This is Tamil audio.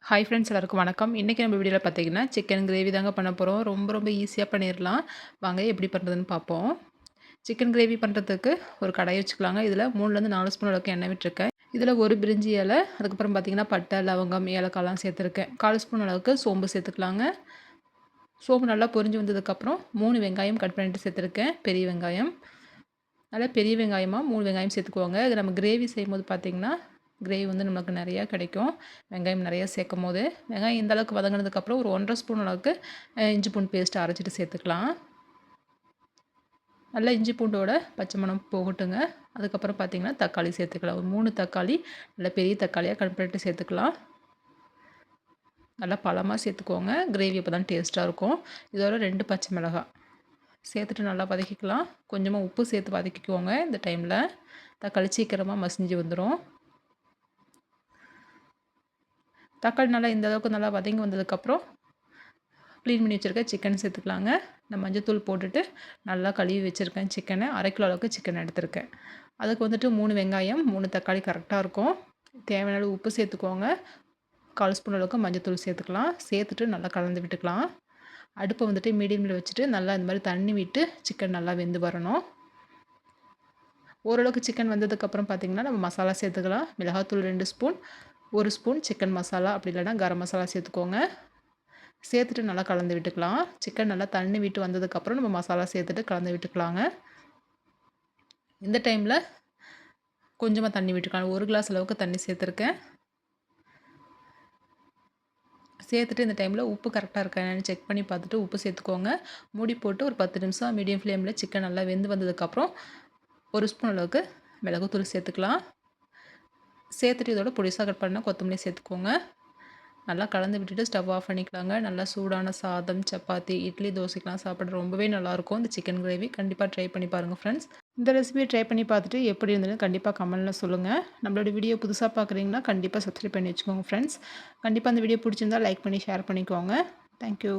ஹாய் ஃப்ரெண்ட்ஸ் எல்லாருக்கும் வணக்கம். இன்றைக்கி நம்ம வீடியோவில் பார்த்தீங்கன்னா சிக்கன் கிரேவி தாங்க பண்ண போகிறோம். ரொம்ப ஈஸியாக பண்ணிடலாம். வாங்க எப்படி பண்ணுறதுன்னு பார்ப்போம். சிக்கன் கிரேவி பண்ணுறதுக்கு ஒரு கடாய் வச்சுக்கலாங்க. இதில் 3லேருந்து 4 ஸ்பூன் அளவுக்கு எண்ணெய் விட்டுருக்கேன். இதில் ஒரு பிரிஞ்சி இலை, அதுக்கப்புறம் பார்த்தீங்கன்னா பட்டை, லவங்கம், ஏலக்காய்லாம் சேர்த்துருக்கேன். 1/4 ஸ்பூன் அளவுக்கு சோம்பு சேர்த்துக்கலாங்க. சோம்பு நல்லா பொரிஞ்சு வந்ததுக்கப்புறம் 3 வெங்காயம் கட் பண்ணிட்டு சேர்த்துருக்கேன். பெரிய வெங்காயம், நல்லா பெரிய வெங்காயமாக 3 வெங்காயம் சேர்த்துக்குவாங்க. இது நம்ம கிரேவி செய்யும்போது பார்த்திங்கன்னா கிரேவி வந்து நமக்கு நிறையா கிடைக்கும். வெங்காயம் நிறையா சேர்க்கும்போது வெங்காயம் இந்த அளவுக்கு வதங்கினதுக்கப்புறம் ஒரு 1/2 ஸ்பூன் அளவுக்கு இஞ்சி பூண்டு பேஸ்ட்டு அரைச்சிட்டு சேர்த்துக்கலாம். நல்லா இஞ்சி பூண்டோட பச்சை மணம் போகட்டுங்க. அதுக்கப்புறம் பார்த்திங்கன்னா தக்காளி சேர்த்துக்கலாம். ஒரு 3 தக்காளி நல்லா பெரிய தக்காளியாக கட் பண்ணிட்டு சேர்த்துக்கலாம். நல்லா பழமாக சேர்த்துக்கோங்க. கிரேவி அப்போ தான் டேஸ்ட்டாக இருக்கும். இதோட 2 பச்சை மிளகாய் சேர்த்துட்டு நல்லா வதக்கிக்கலாம். கொஞ்சமாக உப்பு சேர்த்து வதக்கிக்கோங்க. இந்த டைமில் தக்காளி சீக்கிரமாக மசிஞ்சு வந்துடும். தக்காளி நல்லா இந்த அளவுக்கு நல்லா வதங்கி வந்ததுக்கப்புறம் க்ளீன் பண்ணி வச்சுருக்க சிக்கன் சேர்த்துக்கலாங்க. நான் மஞ்சத்தூள் போட்டுட்டு நல்லா கழுவி வச்சுருக்கேன் சிக்கனை. 1/2 கிலோ அளவுக்கு சிக்கன் எடுத்திருக்கேன். அதுக்கு வந்துட்டு 3 வெங்காயம் 3 தக்காளி கரெக்டாக இருக்கும். தேவையான அளவு உப்பு சேர்த்துக்கோங்க. 1/4 ஸ்பூன் அளவுக்கு மஞ்சத்தூள் சேர்த்துக்கலாம். சேர்த்துட்டு நல்லா கலந்து விட்டுக்கலாம். அடுப்பை வந்துட்டு மீடியமில் வச்சுட்டு நல்லா இந்த மாதிரி தண்ணி விட்டு சிக்கன் நல்லா வெந்து வரணும். ஓரளவுக்கு சிக்கன் வந்ததுக்கப்புறம் பார்த்திங்கன்னா நம்ம மசாலா சேர்த்துக்கலாம். மிளகாத்தூள் 2 ஸ்பூன், 1 ஸ்பூன் சிக்கன் மசாலா, அப்படி இல்லைனா கரம் மசாலா சேர்த்துக்கோங்க. சேர்த்துட்டு நல்லா கலந்து விட்டுக்கலாம். சிக்கன் நல்லா தண்ணி விட்டு வந்ததுக்கப்புறம் நம்ம மசாலா சேர்த்துட்டு கலந்து விட்டுக்கலாங்க. இந்த டைமில் கொஞ்சமாக தண்ணி விட்டுக்கலாம். 1 கிளாஸ் அளவுக்கு தண்ணி சேர்த்துருக்கேன். சேர்த்துட்டு இந்த டைமில் உப்பு கரெக்டாக இருக்கா என்னன்னு செக் பண்ணி பார்த்துட்டு உப்பு சேர்த்துக்கோங்க. மூடி போட்டு ஒரு 10 நிமிஷம் மீடியம் ஃப்ளேமில் சிக்கன் நல்லா வெந்து வந்ததுக்கப்புறம் 1 ஸ்பூன் அளவுக்கு மிளகுத்தூள் சேர்த்துக்கலாம். சேர்த்துட்டு இதோட பொடிசாக கட் பண்ண கொத்தமல்லி சேர்த்துக்கோங்க. நல்லா கலந்து விட்டுட்டு ஸ்டவ் ஆஃப் பண்ணிக்கலாங்க. நல்லா சூடான சாதம், சப்பாத்தி, இட்லி, தோசைக்கெலாம் சாப்பிட ரொம்பவே நல்லாயிருக்கும் இந்த சிக்கன் கிரேவி. கண்டிப்பாக ட்ரை பண்ணி பாருங்கள் ஃப்ரெண்ட்ஸ். இந்த ரெசிபியை ட்ரை பண்ணி பார்த்துட்டு எப்படி இருந்ததுன்னு கண்டிப்பாக கமெண்ட்டில் சொல்லுங்கள். நம்மளோட வீடியோ புதுசாக பார்க்குறீங்கன்னா கண்டிப்பாக சப்ஸ்கிரைப் பண்ணி வச்சுக்கோங்க ஃப்ரெண்ட்ஸ். கண்டிப்பாக அந்த வீடியோ பிடிச்சிருந்தா லைக் பண்ணி ஷேர் பண்ணிக்கோங்க. தேங்க்யூ.